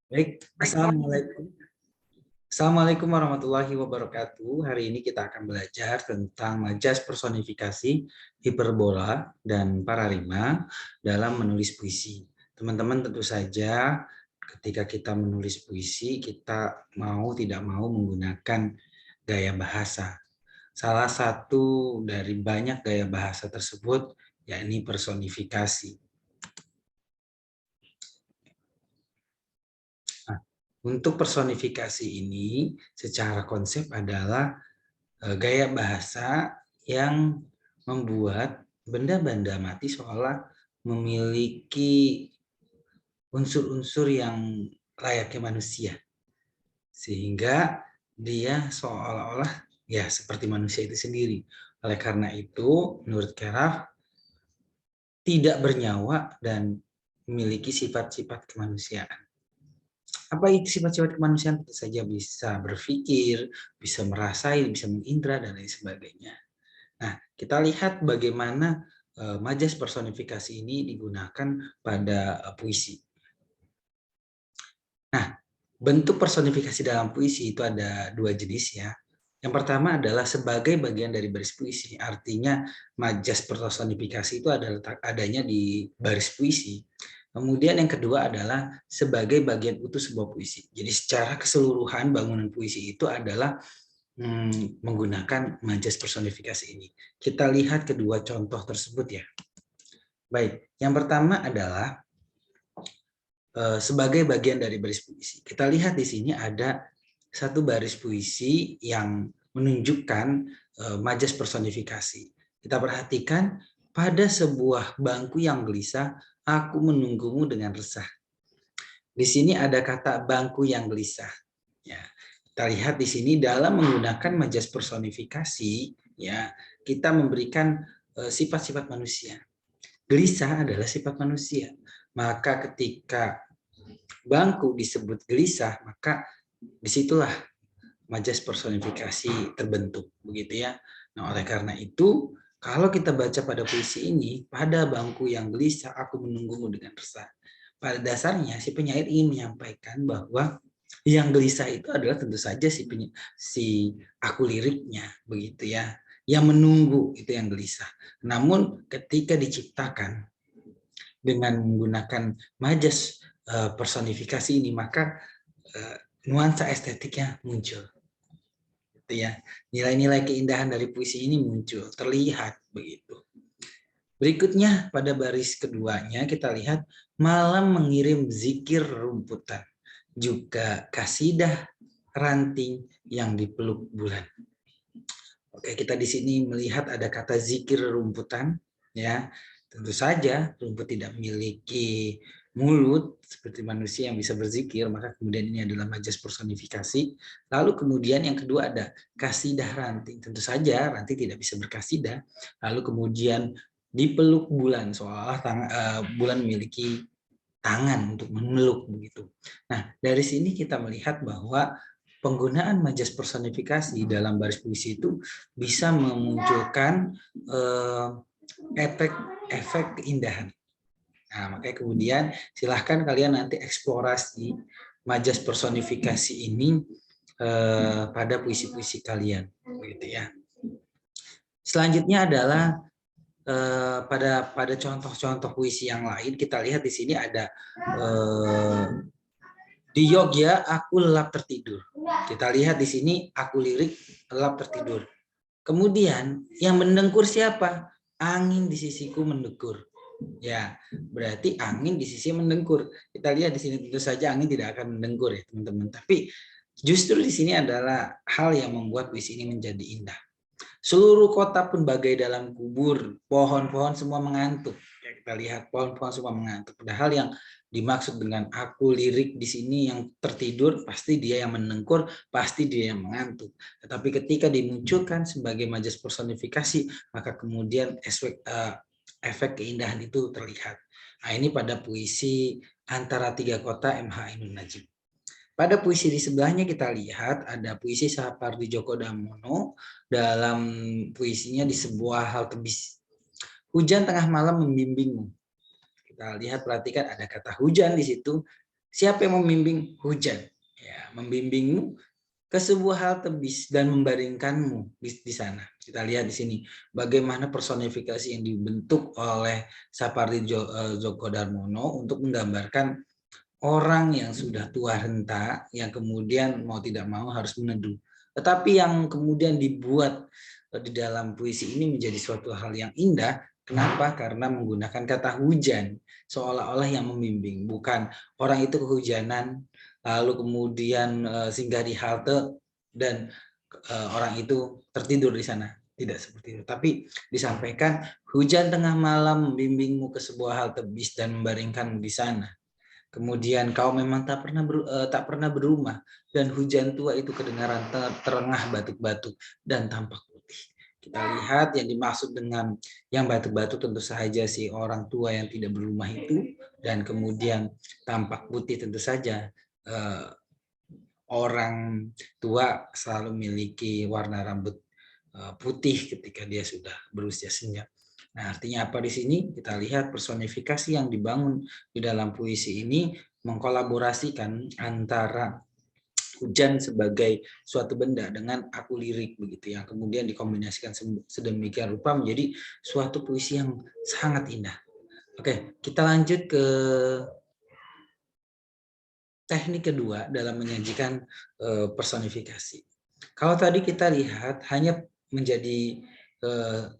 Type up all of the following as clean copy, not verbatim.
Baik, Assalamualaikum. Assalamualaikum warahmatullahi wabarakatuh. Hari ini kita akan belajar tentang majas personifikasi, hiperbola, dan pararima dalam menulis puisi. Teman-teman tentu saja ketika kita menulis puisi, kita mau tidak mau menggunakan gaya bahasa. Salah satu dari banyak gaya bahasa tersebut yakni personifikasi. Untuk personifikasi ini secara konsep adalah gaya bahasa yang membuat benda-benda mati seolah memiliki unsur-unsur yang layaknya manusia. Sehingga dia seolah-olah ya seperti manusia itu sendiri. Oleh karena itu, menurut Keraf, tidak bernyawa dan memiliki sifat-sifat kemanusiaan. Apa itu sifat-sifat kemanusiaan? Tentu saja bisa berpikir, bisa merasai, bisa mengindra, dan lain sebagainya. Nah, kita lihat bagaimana majas personifikasi ini digunakan pada puisi. Nah, bentuk personifikasi dalam puisi itu ada dua jenis ya. Yang pertama adalah sebagai bagian dari baris puisi. Artinya majas personifikasi itu adalah adanya di baris puisi. Kemudian yang kedua adalah sebagai bagian utuh sebuah puisi. Jadi secara keseluruhan bangunan puisi itu adalah menggunakan majas personifikasi ini. Kita lihat kedua contoh tersebut ya. Baik, yang pertama adalah sebagai bagian dari baris puisi. Kita lihat di sini ada satu baris puisi yang menunjukkan majas personifikasi. Kita perhatikan, pada sebuah bangku yang gelisah, aku menunggumu dengan resah. Di sini ada kata bangku yang gelisah. Ya, kita lihat di sini dalam menggunakan majas personifikasi, ya, kita memberikan sifat-sifat manusia. Gelisah adalah sifat manusia. Maka ketika bangku disebut gelisah, maka disitulah majas personifikasi terbentuk, begitu ya. Nah, oleh karena itu, kalau kita baca pada puisi ini, pada bangku yang gelisah aku menunggumu dengan resah. Pada dasarnya si penyair ingin menyampaikan bahwa yang gelisah itu adalah tentu saja si aku liriknya, begitu ya. Yang menunggu itu yang gelisah. Namun ketika diciptakan dengan menggunakan majas personifikasi ini, maka nuansa estetiknya muncul. Gitu ya. Nilai-nilai keindahan dari puisi ini muncul, terlihat begitu. Berikutnya pada baris keduanya kita lihat malam mengirim zikir rumputan, juga kasidah ranting yang dipeluk bulan. Oke, kita di sini melihat ada kata zikir rumputan, ya. Tentu saja rumput tidak memiliki mulut seperti manusia yang bisa berzikir, maka kemudian ini adalah majas personifikasi. Lalu kemudian yang kedua ada kasidah ranting. Tentu saja ranting tidak bisa berkasidah. Lalu kemudian dipeluk bulan, seolah bulan memiliki tangan untuk memeluk begitu. Nah, dari sini kita melihat bahwa penggunaan majas personifikasi dalam baris puisi itu bisa memunculkan efek keindahan. Nah, makanya kemudian silahkan kalian nanti eksplorasi majas personifikasi ini pada puisi-puisi kalian, gitu ya. Selanjutnya adalah pada contoh-contoh puisi yang lain, kita lihat di sini ada di Yogya aku lelap tertidur. Kita lihat di sini aku lirik lelap tertidur. Kemudian yang mendengkur siapa? Angin di sisiku mendengkur. Ya, berarti angin di sisi mendengkur. Kita lihat di sini tentu saja angin tidak akan mendengkur ya teman-teman. Tapi justru di sini adalah hal yang membuat puisi ini menjadi indah. Seluruh kota pun bagai dalam kubur, pohon-pohon semua mengantuk. Ya, kita lihat pohon-pohon semua mengantuk. Padahal yang dimaksud dengan aku lirik di sini yang tertidur, pasti dia yang mendengkur, pasti dia yang mengantuk. Tetapi ketika dimunculkan sebagai majas personifikasi, maka kemudian efek keindahan itu terlihat. Nah, ini pada puisi Antara Tiga Kota MH Ainun Najib. Pada puisi di sebelahnya kita lihat ada puisi Sapardi Djoko Damono dalam puisinya di sebuah halte bis. Hujan tengah malam membimbingmu. Kita lihat, perhatikan ada kata hujan di situ Siapa yang membimbing? Hujan. Ya, membimbingmu ke sebuah hal tebis dan membaringkanmu di sana. Kita lihat di sini bagaimana personifikasi yang dibentuk oleh Sapardi Djoko Darmono untuk menggambarkan orang yang sudah tua renta yang kemudian mau tidak mau harus meneduh. Tetapi yang kemudian dibuat di dalam puisi ini menjadi suatu hal yang indah. Kenapa? Karena menggunakan kata hujan, seolah-olah yang membimbing, bukan orang itu kehujanan, lalu kemudian singgah di halte dan orang itu tertidur di sana. Tidak seperti itu, tapi disampaikan hujan tengah malam membimbingmu ke sebuah hal tebis dan membaringkanmu di sana. Kemudian kau memang tak pernah berumah dan hujan tua itu kedengaran terengah batuk-batuk dan tampak putih. Kita lihat yang dimaksud dengan yang batuk-batuk tentu saja si orang tua yang tidak berumah itu, dan kemudian tampak putih tentu saja orang tua selalu memiliki warna rambut putih ketika dia sudah berusia senja. Nah, artinya apa di sini? Kita lihat personifikasi yang dibangun di dalam puisi ini mengkolaborasikan antara hujan sebagai suatu benda dengan aku lirik begitu, yang kemudian dikombinasikan sedemikian rupa menjadi suatu puisi yang sangat indah. Oke, kita lanjut ke teknik kedua dalam menyajikan personifikasi. Kalau tadi kita lihat hanya menjadi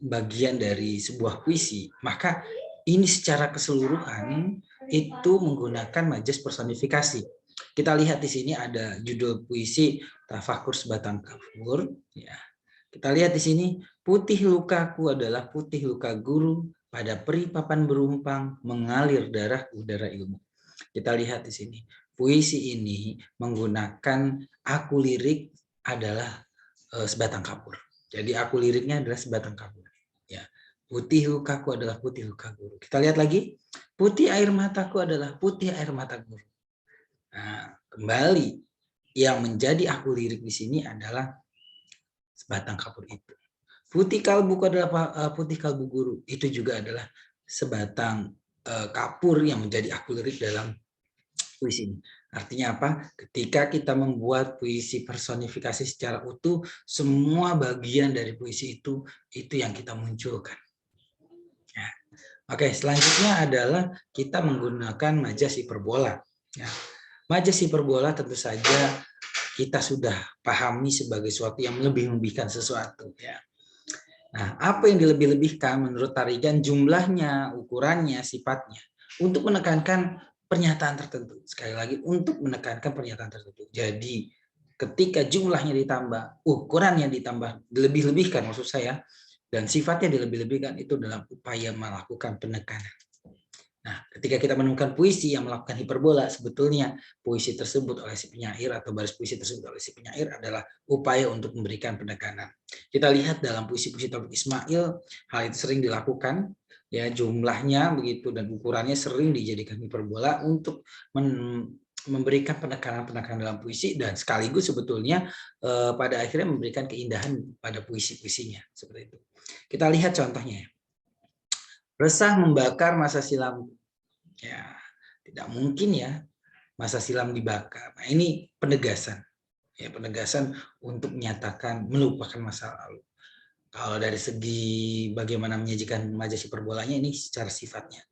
bagian dari sebuah puisi, maka ini secara keseluruhan itu menggunakan majas personifikasi. Kita lihat di sini ada judul puisi Tafakur Sebatang Kafur. Ya. Kita lihat di sini, putih lukaku adalah putih luka guru, pada peri papan berumpang mengalir darah udara ilmu. Kita lihat di sini, puisi ini menggunakan aku lirik adalah sebatang kapur. Jadi aku liriknya adalah sebatang kapur. Ya, putih lukaku adalah putih luka guru. Kita lihat lagi, putih air mataku adalah putih air mata guru. Nah, kembali yang menjadi aku lirik di sini adalah sebatang kapur itu. Putih kalbuku adalah putih kalbu guru. Itu juga adalah sebatang kapur yang menjadi aku lirik dalam puisi ini. Artinya apa? Ketika kita membuat puisi personifikasi secara utuh, semua bagian dari puisi itu yang kita munculkan. Ya. Oke, selanjutnya adalah kita menggunakan majas hiperbola. Ya. Majas hiperbola tentu saja kita sudah pahami sebagai sesuatu yang lebih-lebihkan sesuatu. Ya. Nah, apa yang dilebih-lebihkan menurut Tarigan? Jumlahnya, ukurannya, sifatnya. Untuk menekankan pernyataan tertentu. Sekali lagi, untuk menekankan pernyataan tertentu. Jadi, ketika jumlahnya ditambah, ukurannya ditambah, dilebih-lebihkan maksud saya, dan sifatnya dilebih-lebihkan, itu dalam upaya melakukan penekanan. Nah, ketika kita menemukan puisi yang melakukan hiperbola, sebetulnya puisi tersebut oleh si penyair atau baris puisi tersebut oleh si penyair adalah upaya untuk memberikan penekanan. Kita lihat dalam puisi-puisi Taufik Ismail, hal itu sering dilakukan, ya jumlahnya begitu dan ukurannya sering dijadikan hiperbola untuk memberikan penekanan-penekanan dalam puisi, dan sekaligus sebetulnya pada akhirnya memberikan keindahan pada puisi-puisinya seperti itu. Kita lihat contohnya. Resah membakar masa silam. Ya, tidak mungkin ya masa silam dibakar. Nah, ini penegasan. Ya, penegasan untuk menyatakan melupakan masa lalu. Kalau dari segi bagaimana menyajikan majas hiperbolanya, ini secara sifatnya.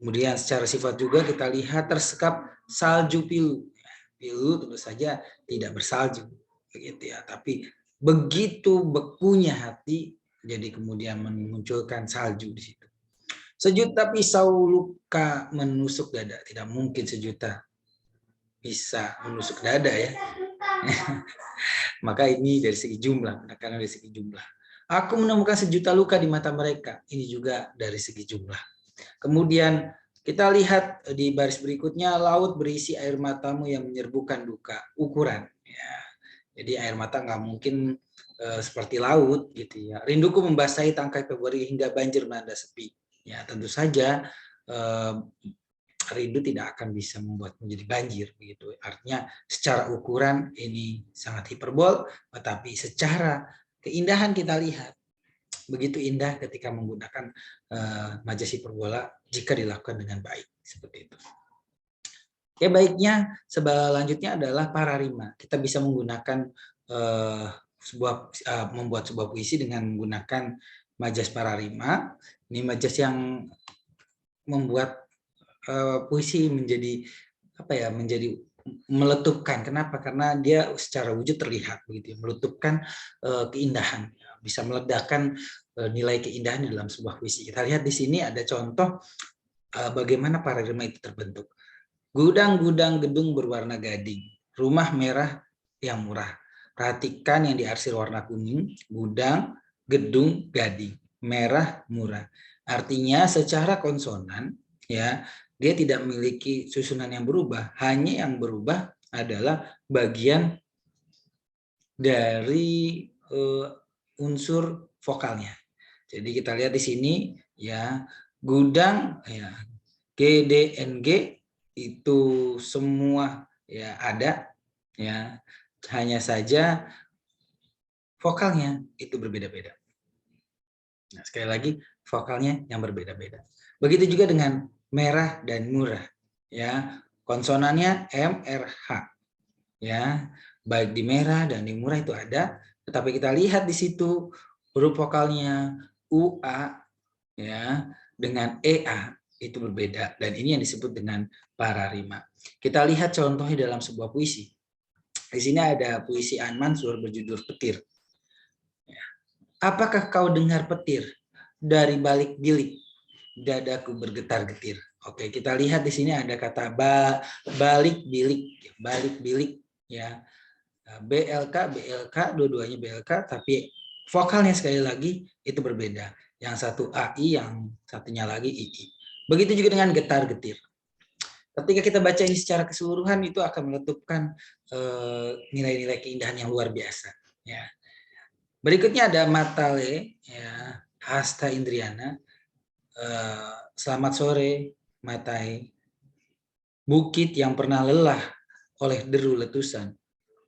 Kemudian secara sifat juga kita lihat tersekap salju pilu. Pilu tentu saja tidak bersalju, begitu ya. Tapi begitu bekunya hati, jadi kemudian memunculkan salju di situ. Sejuta pisau luka menusuk dada. Tidak mungkin sejuta bisa menusuk dada ya. Maka ini dari segi jumlah, karena dari segi jumlah. Aku menemukan sejuta luka di mata mereka. Ini juga dari segi jumlah. Kemudian kita lihat di baris berikutnya, laut berisi air matamu yang menyerbukan duka. Ukuran. Ya. Jadi air mata nggak mungkin seperti laut gitu ya. Rinduku membasahi tangkai Februari hingga banjir melanda sepi. Ya tentu saja rindu tidak akan bisa membuat menjadi banjir begitu. Artinya secara ukuran ini sangat hiperbol, tetapi secara keindahan kita lihat begitu indah ketika menggunakan majas hiperbola jika dilakukan dengan baik seperti itu. Oke, baiknya selanjutnya adalah pararima. Kita bisa menggunakan membuat sebuah puisi dengan menggunakan majas pararima. Ini majas yang membuat puisi menjadi menjadi meletupkan. Kenapa? Karena dia secara wujud terlihat begitu, meletupkan keindahan, bisa meledakkan nilai keindahan di dalam sebuah puisi. Kita lihat di sini ada contoh bagaimana pararima itu terbentuk. Gudang-gudang gedung berwarna gading, rumah merah yang murah. Perhatikan yang diarsir warna kuning, gudang, gedung, gading, merah, murah. Artinya secara konsonan, ya, dia tidak memiliki susunan yang berubah, hanya yang berubah adalah bagian dari unsur vokalnya. Jadi kita lihat di sini, ya, gudang, ya, G, D, N, G itu semua ya ada, ya, hanya saja vokalnya itu berbeda-beda. Nah, sekali lagi vokalnya yang berbeda-beda. Begitu juga dengan merah dan murah, ya, konsonannya M, R, H, ya, baik di merah dan di murah itu ada, tetapi kita lihat di situ huruf vokalnya U, A, ya, dengan EA itu berbeda, dan ini yang disebut dengan pararima. Kita lihat contohnya dalam sebuah puisi. Di sini ada puisi An Mansur berjudul Petir. Apakah kau dengar petir dari balik bilik, dadaku bergetar-getir. Oke, kita lihat di sini ada kata balik bilik, ya. BLK, BLK, dua-duanya BLK, tapi vokalnya sekali lagi itu berbeda. Yang satu AI, yang satunya lagi II. Begitu juga dengan getar-getir. Ketika kita baca ini secara keseluruhan, itu akan meletupkan nilai-nilai keindahan yang luar biasa. Ya. Berikutnya ada Matale, ya, Hasta Indriana. Selamat sore, Matai. Bukit yang pernah lelah oleh deru letusan,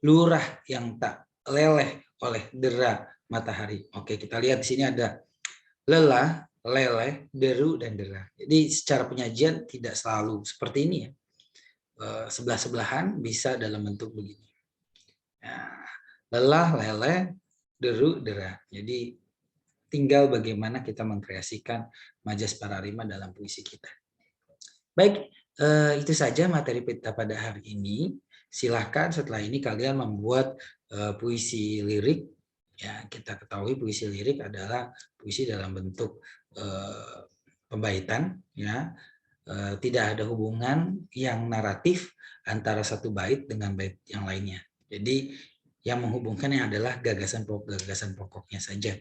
lurah yang tak leleh oleh dera matahari. Oke, kita lihat di sini ada lelah, leleh, deru, dan dera. Jadi secara penyajian tidak selalu seperti ini ya. Sebelah-sebelahan bisa dalam bentuk begini. Nah, lelah, leleh, deru, dera. Jadi tinggal bagaimana kita mengkreasikan majas pararima dalam puisi kita. Baik, itu saja materi kita pada hari ini. Silahkan setelah ini kalian membuat puisi lirik. Ya, kita ketahui puisi lirik adalah puisi dalam bentuk pembaitan, ya. Tidak ada hubungan yang naratif antara satu bait dengan bait yang lainnya. Jadi yang menghubungkannya adalah gagasan pokoknya saja.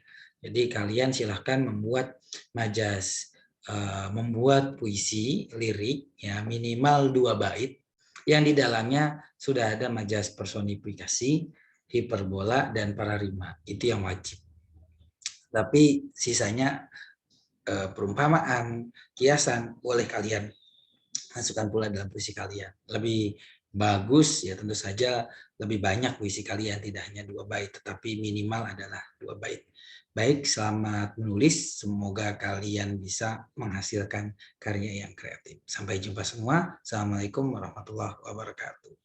Jadi kalian silahkan membuat majas, membuat puisi lirik, ya, minimal 2 bait yang di dalamnya sudah ada majas personifikasi, hiperbola, dan pararima. Itu yang wajib. Tapi sisanya perumpamaan, kiasan, boleh kalian masukkan pula dalam puisi kalian. Lebih bagus ya tentu saja lebih banyak puisi kalian, tidak hanya 2 bait, tetapi minimal adalah 2 bait. Baik, selamat menulis. Semoga kalian bisa menghasilkan karya yang kreatif. Sampai jumpa semua. Assalamualaikum warahmatullahi wabarakatuh.